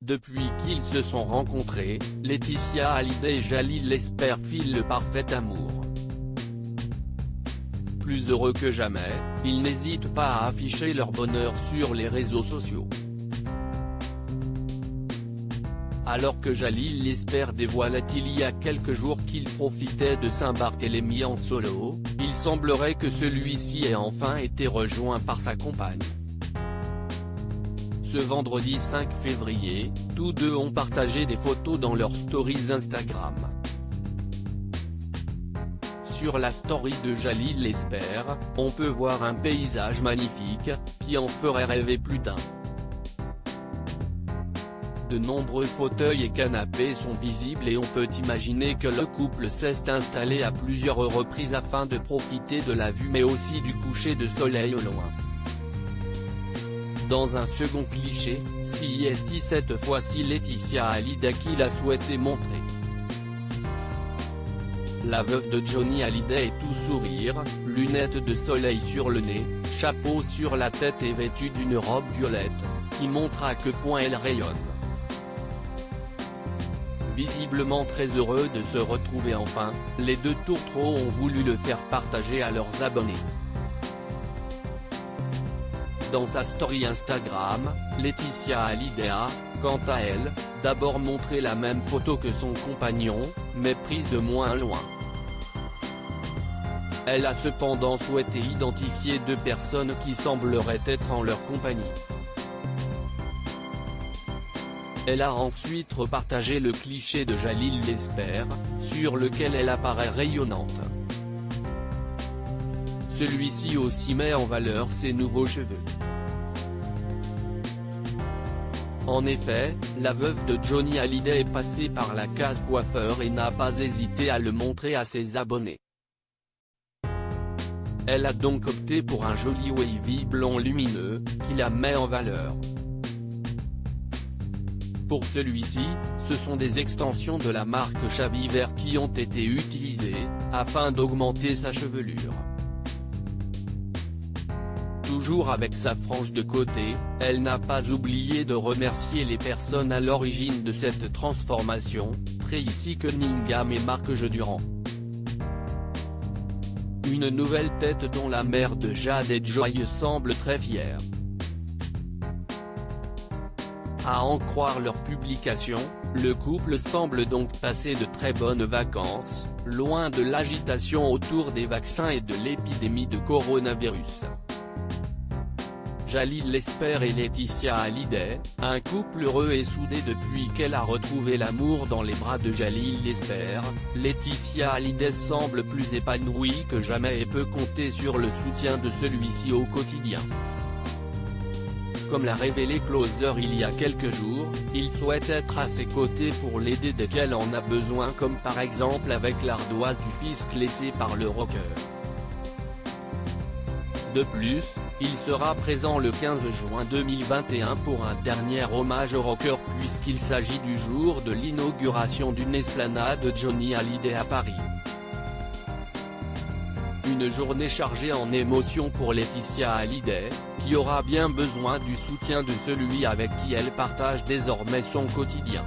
Depuis qu'ils se sont rencontrés, Laetitia Hallyday et Jalil Lesper filent le parfait amour. Plus heureux que jamais, ils n'hésitent pas à afficher leur bonheur sur les réseaux sociaux. Alors que Jalil Lesper dévoilait il y a quelques jours qu'il profitait de Saint-Barthélemy en solo, il semblerait que celui-ci ait enfin été rejoint par sa compagne. Ce vendredi 5 février, tous deux ont partagé des photos dans leurs stories Instagram. Sur la story de Jalil Lesper, on peut voir un paysage magnifique, qui en ferait rêver plus d'un. De nombreux fauteuils et canapés sont visibles et on peut imaginer que le couple s'est installé à plusieurs reprises afin de profiter de la vue mais aussi du coucher de soleil au loin. Dans un second cliché, c'est cette fois-ci Laetitia Hallyday qui l'a souhaité montrer. La veuve de Johnny Hallyday est tout sourire, lunettes de soleil sur le nez, chapeau sur la tête et vêtue d'une robe violette, qui montre à quel point elle rayonne. Visiblement très heureux de se retrouver enfin, les deux tourtereaux ont voulu le faire partager à leurs abonnés. Dans sa story Instagram, Laetitia Hallyday a, quant à elle, d'abord montré la même photo que son compagnon, mais prise de moins loin. Elle a cependant souhaité identifier deux personnes qui sembleraient être en leur compagnie. Elle a ensuite repartagé le cliché de Jalil Lesper, sur lequel elle apparaît rayonnante. Celui-ci aussi met en valeur ses nouveaux cheveux. En effet, la veuve de Johnny Hallyday est passée par la case coiffeur et n'a pas hésité à le montrer à ses abonnés. Elle a donc opté pour un joli wavy blond lumineux, qui la met en valeur. Pour celui-ci, ce sont des extensions de la marque Chaviver qui ont été utilisées, afin d'augmenter sa chevelure. Toujours avec sa frange de côté, elle n'a pas oublié de remercier les personnes à l'origine de cette transformation, Tracy Cunningham et Marc Jedurand. Une nouvelle tête dont la mère de Jade et Joy semble très fière. À en croire leur publication, le couple semble donc passer de très bonnes vacances, loin de l'agitation autour des vaccins et de l'épidémie de coronavirus. Jalil Lesper et Laetitia Hallyday, un couple heureux et soudé depuis qu'elle a retrouvé l'amour dans les bras de Jalil Lesper, Laetitia Hallyday semble plus épanouie que jamais et peut compter sur le soutien de celui-ci au quotidien. Comme l'a révélé Closer il y a quelques jours, il souhaite être à ses côtés pour l'aider dès qu'elle en a besoin comme par exemple avec l'ardoise du fisc laissée par le rocker. De plus, il sera présent le 15 juin 2021 pour un dernier hommage au rocker puisqu'il s'agit du jour de l'inauguration d'une esplanade de Johnny Hallyday à Paris. Une journée chargée en émotions pour Laetitia Hallyday, qui aura bien besoin du soutien de celui avec qui elle partage désormais son quotidien.